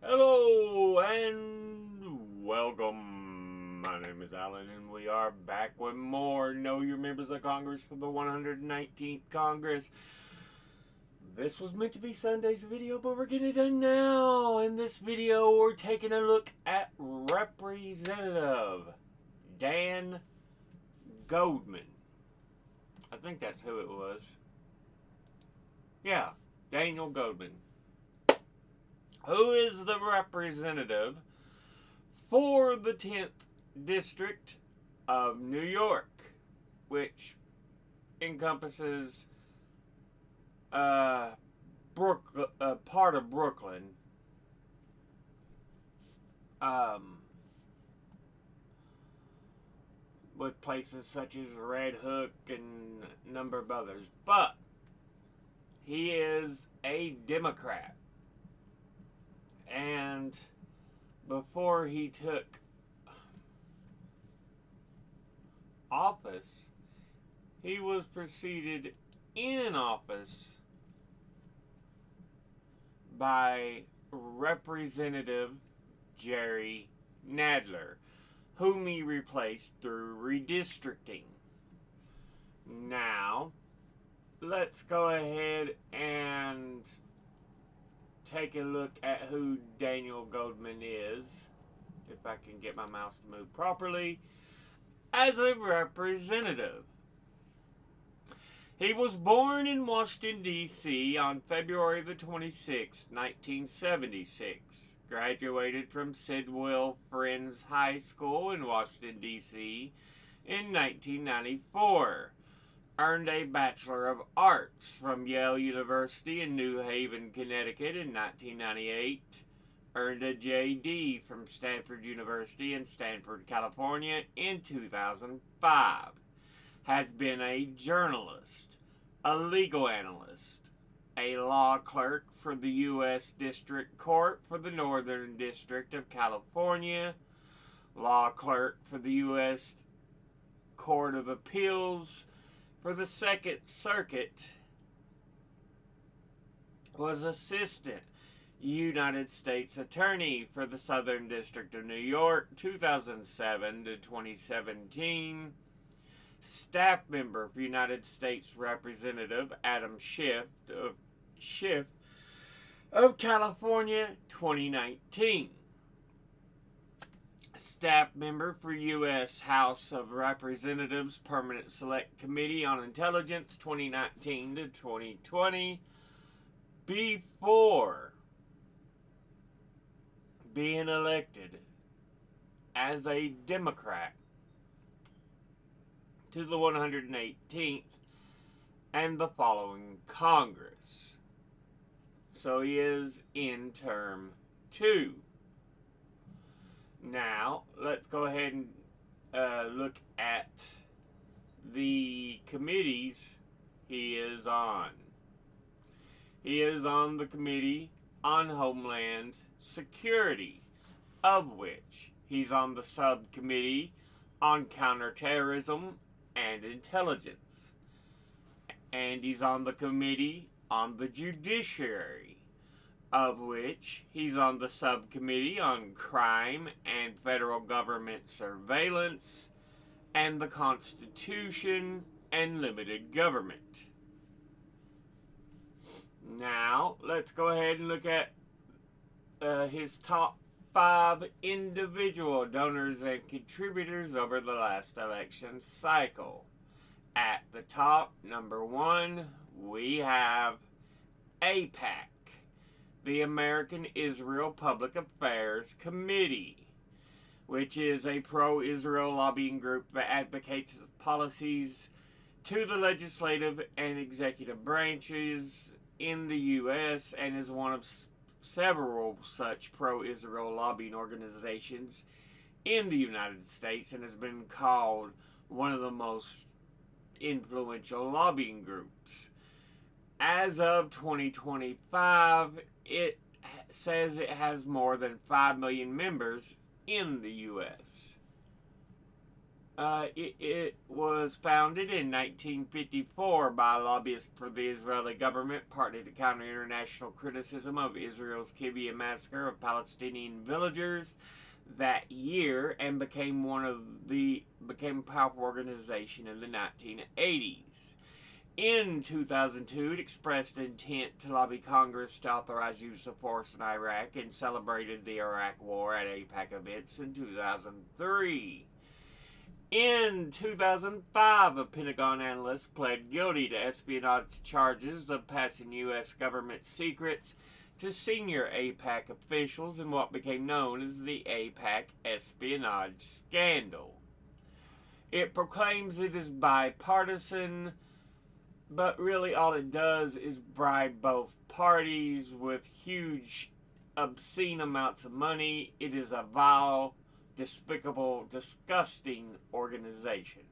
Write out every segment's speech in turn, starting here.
Hello and welcome. My name is Alan and we are back with more Know Your Members of Congress for the 119th Congress. This was meant to be Sunday's video, but we're getting it done now. In this video, we're taking a look at Representative Dan Goldman. I think that's who it was. Yeah, Daniel Goldman, who is the representative for the 10th District of New York, which encompasses part of Brooklyn, with places such as Red Hook and a number of others. But he is a Democrat. And before he took office, he was preceded in office by Representative Jerry Nadler, whom he replaced through redistricting. Now, let's go ahead and take a look at who Daniel Goldman is, if I can get my mouse to move properly, as a representative. He was born in Washington, D.C. on February the 26th, 1976. Graduated from Sidwell Friends High School in Washington, D.C. in 1994. Earned a Bachelor of Arts from Yale University in New Haven, Connecticut in 1998. Earned a JD from Stanford University in Stanford, California in 2005. Has been a journalist, a legal analyst, a law clerk for the U.S. District Court for the Northern District of California, law clerk for the U.S. Court of Appeals for the Second Circuit, was assistant United States Attorney for the Southern District of New York, 2007 to 2017. Staff member for United States Representative Adam Schiff of California, 2019. Staff member for U.S. House of Representatives Permanent Select Committee on Intelligence, 2019 to 2020, before being elected as a Democrat to the 118th and the following Congress. So he is in term 2. Now, let's go ahead and look at the committees he is on. He is on the Committee on Homeland Security, of which he's on the Subcommittee on Counterterrorism and Intelligence. And he's on the Committee on the Judiciary, of which he's on the Subcommittee on Crime and Federal Government Surveillance and the Constitution and Limited Government. Now, let's go ahead and look at his top 5 individual donors and contributors over the last election cycle. At the top, number 1, we have AIPAC, the American Israel Public Affairs Committee, which is a pro-Israel lobbying group that advocates policies to the legislative and executive branches in the U.S. and is one of several such pro-Israel lobbying organizations in the United States, and has been called one of the most influential lobbying groups. As of 2025, it says it has more than 5 million members in the U.S. It was founded in 1954 by lobbyists for the Israeli government, partly to counter international criticism of Israel's Kibbutz massacre of Palestinian villagers that year, and became a powerful organization in the 1980s. In 2002, it expressed intent to lobby Congress to authorize use of force in Iraq and celebrated the Iraq War at AIPAC events in 2003. In 2005, a Pentagon analyst pled guilty to espionage charges of passing U.S. government secrets to senior AIPAC officials in what became known as the AIPAC espionage scandal. It proclaims it is bipartisan, but really all it does is bribe both parties with huge, obscene amounts of money. It is a vile, despicable, disgusting organization.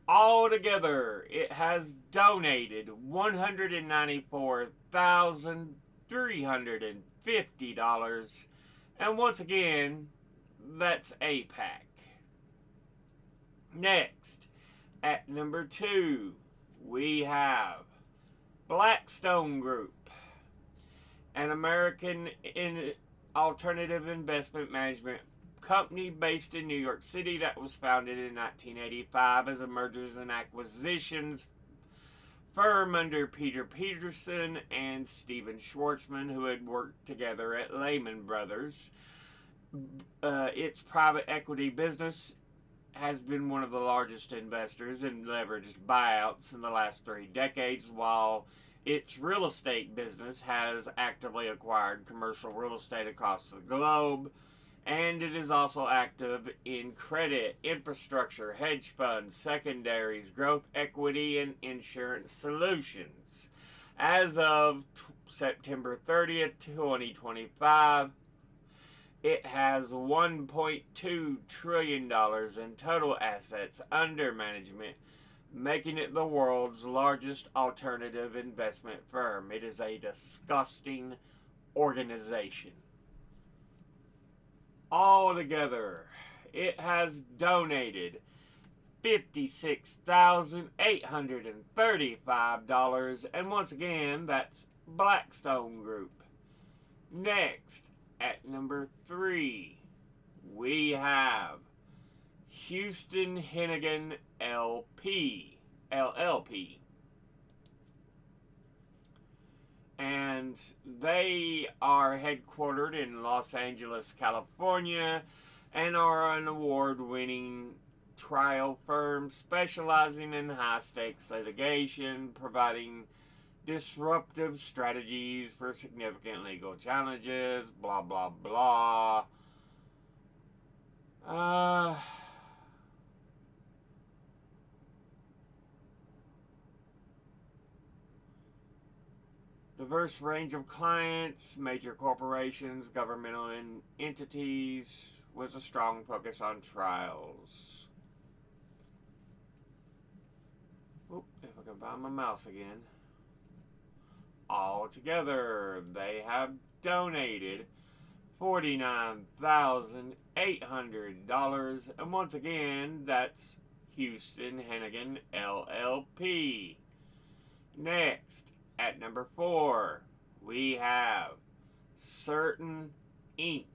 Altogether, it has donated $194,350. And once again, that's AIPAC. Next, at number 2, we have Blackstone Group, an American alternative investment management company based in New York City that was founded in 1985 as a mergers and acquisitions firm under Peter Peterson and Steven Schwartzman, who had worked together at Lehman Brothers. Its private equity business has been one of the largest investors in leveraged buyouts in the last 3 decades, while its real estate business has actively acquired commercial real estate across the globe, and it is also active in credit, infrastructure, hedge funds, secondaries, growth equity, and insurance solutions. As of September 30th, 2025, it has $1.2 trillion in total assets under management, making it the world's largest alternative investment firm. It is a disgusting organization. Altogether, it has donated $56,835, and once again, that's Blackstone Group. Next, at number 3, we have Houston Hennigan LLP. And they are headquartered in Los Angeles, California, and are an award-winning trial firm specializing in high-stakes litigation, providing disruptive strategies for significant legal challenges, blah, blah, blah. Diverse range of clients, major corporations, governmental entities, with a strong focus on trials. Oop, if I can find my mouse again. Altogether, they have donated $49,800, and once again, that's Houston Hennigan LLP. Next, at number 4, we have Certain Inc.,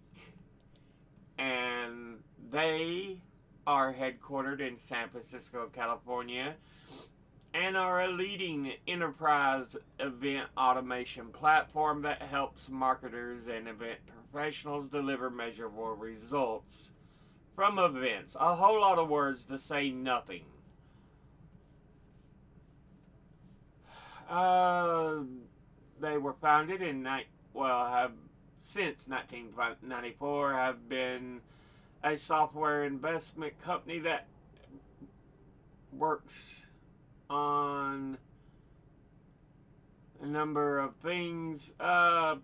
and they are headquartered in San Francisco, California, and are a leading enterprise event automation platform that helps marketers and event professionals deliver measurable results from events. A whole lot of words to say nothing. They were founded have since 1994, have been a software investment company that works on a number of things, plan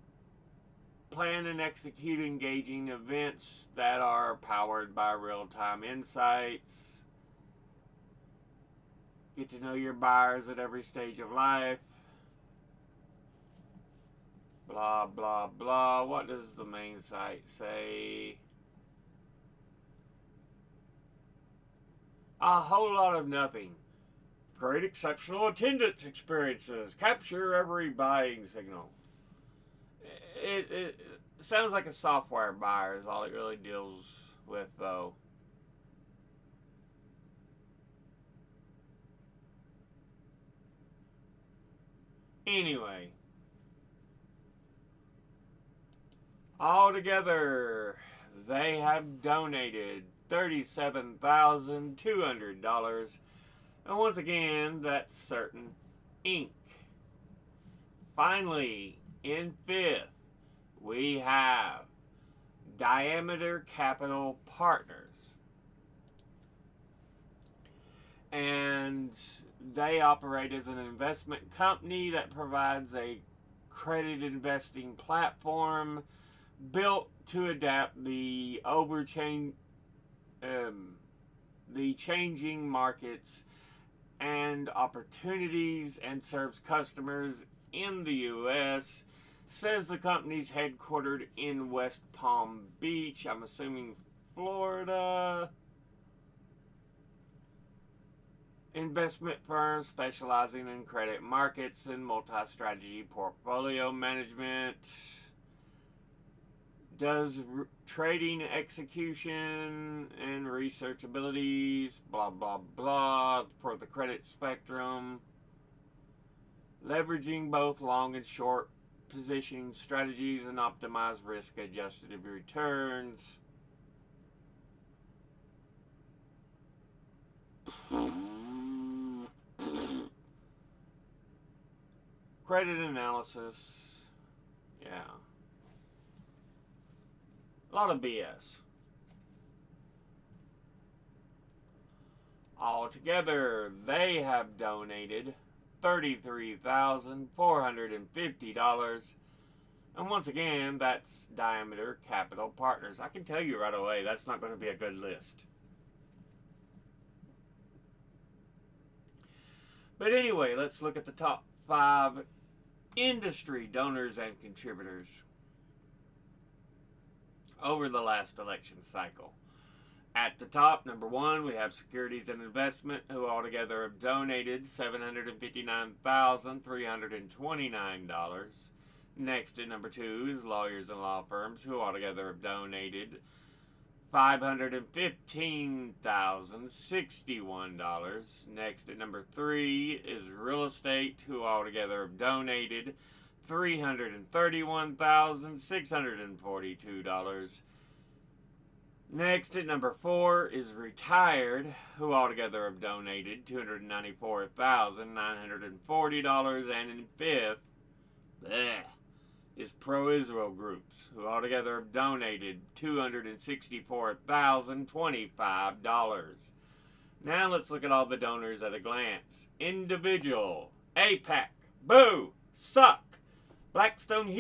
and execute engaging events that are powered by real-time insights, get to know your buyers at every stage of life, blah, blah, blah. What does the main site say? A whole lot of nothing. Great exceptional attendance experiences. Capture every buying signal. It sounds like a software buyer is all it really deals with, though. Anyway, altogether, they have donated $37,200. And once again, that's certain ink. Finally, in fifth, we have Diameter Capital Partners. And they operate as an investment company that provides a credit investing platform built to adapt the the changing markets and opportunities, and serves customers in the U.S. Says the company's headquartered in West Palm Beach, I'm assuming Florida. Investment firm specializing in credit markets and multi-strategy portfolio management. Does trading execution and research abilities, blah, blah, blah, for the credit spectrum. Leveraging both long and short positioning strategies and optimize risk-adjusted returns. Credit analysis. Yeah. A lot of BS. Altogether, they have donated $33,450. And once again, that's Diameter Capital Partners. I can tell you right away, that's not going to be a good list. But anyway, let's look at the top 5 industry donors and contributors over the last election cycle. At the top, number 1, we have Securities and Investment, who altogether have donated $759,329. Next at number 2 is Lawyers and Law Firms, who altogether have donated $515,061. Next at number 3 is Real Estate, who altogether have donated $331,642. Next at number 4 is Retired, who altogether have donated $294,940. And in fifth, is Pro-Israel Groups, who altogether have donated $264,025. Now let's look at all the donors at a glance. Individual, APAC, boo, suck. Blackstone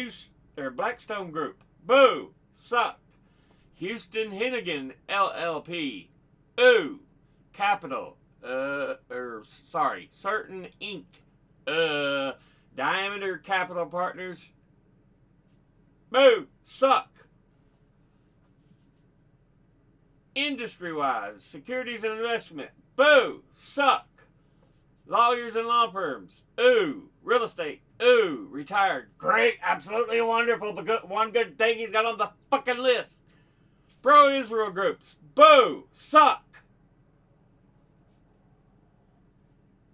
Group, boo, suck. Houston Hennigan LLP, ooh. Capital, Certain Inc., Diameter Capital Partners, boo, suck. Industry-wise, Securities and Investment, boo, suck. Lawyers and Law Firms, ooh. Real Estate, ooh. Retired, great, absolutely wonderful. The one good thing he's got on the fucking list. Pro-Israel Groups, boo, suck.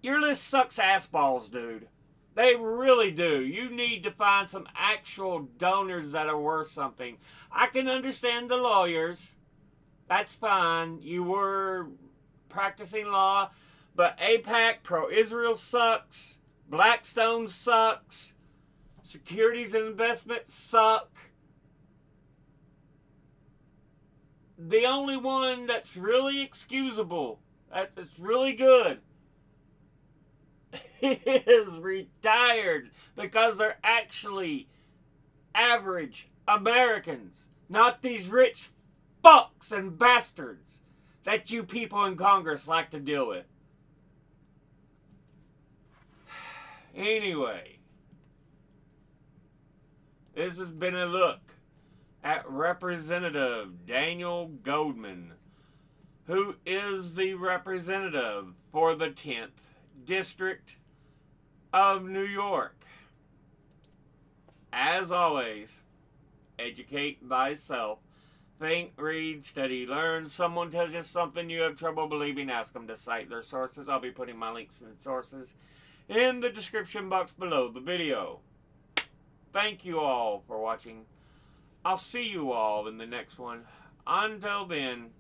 Your list sucks ass balls, dude. They really do. You need to find some actual donors that are worth something. I can understand the lawyers. That's fine. You were practicing law. But APAC, Pro-Israel sucks. Blackstone sucks. Securities and Investment suck. The only one that's really excusable, that's really good, is Retired, because they're actually average Americans, not these rich fucks and bastards that you people in Congress like to deal with. Anyway, this has been a look at Representative Daniel Goldman, who is the representative for the 10th District of New York. As always, educate thyself. Think, read, study, learn. Someone tells you something you have trouble believing, ask them to cite their sources. I'll be putting my links and sources in the description box below the video. Thank you all for watching. I'll see you all in the next one. Until then,